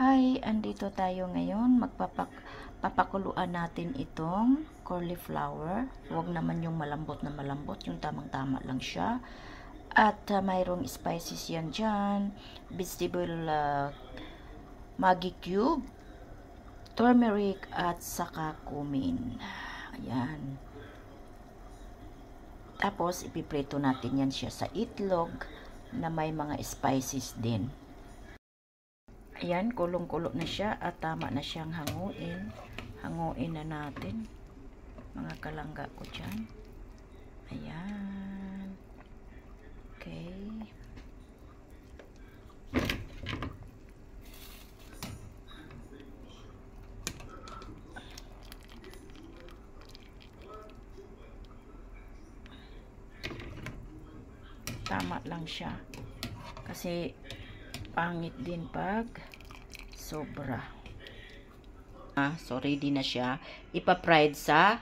Hi, andito tayo ngayon. Papakuluan natin itong cauliflower. Huwag naman yung malambot na malambot, yung tamang-tama lang siya. At mayroong spices yan dyan. Vegetable Maggi cube, turmeric, at saka cumin. Ayan. Tapos, ipiprito natin yan siya sa itlog na may mga spices din. Ayan, kulong-kulo na siya at tama na siyang hanguin. Hanguin na natin. Mga kalangga ko dyan. Ayan. Okay. Tama lang siya. Kasi pangit din pag sobra. So ready na siya. Ipa-fried sa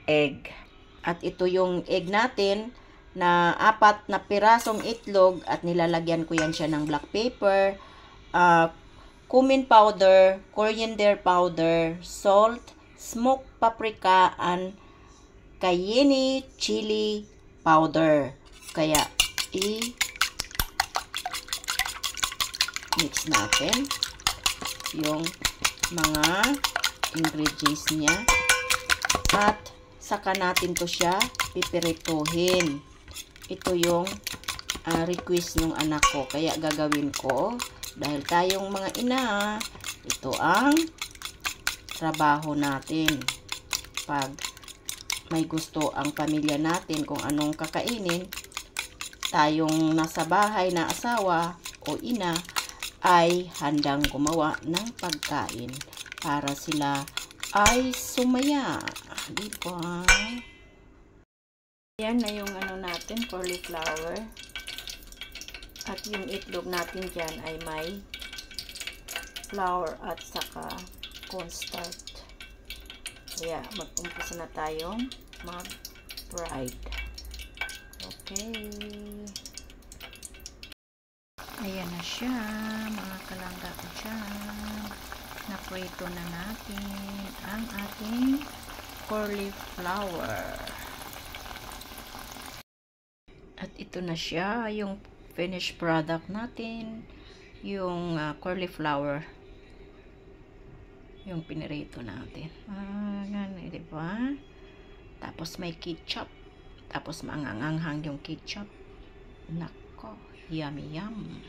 egg. At ito yung egg natin na 4 na pirasong itlog at nilalagyan ko yan siya ng black pepper, cumin powder, coriander powder, salt, smoked paprika, and cayenne chili powder. Kaya mix natin yung mga ingredients niya at saka natin to siya pipirituhin. Ito yung request ng anak ko, kaya gagawin ko dahil tayong mga ina, ito ang trabaho natin pag may gusto ang pamilya natin kung anong kakainin. Tayong nasa bahay na asawa o ina ay handang gumawa ng pagkain para sila ay sumaya. Diba? Yan na yung ano natin, cauliflower. At yung itlog natin dyan ay may flour at saka cornstarch. Kaya mag-umpisa na tayong mag-fried. Okay. Ayan na siya, mga kalangga ko dyan. Naprito na natin ang ating cauliflower. At ito na siya, yung finished product natin. Yung cauliflower. Yung pinirito natin. Ganun, diba? Tapos may ketchup. Tapos maanganghang yung ketchup. Nako, yummy yum.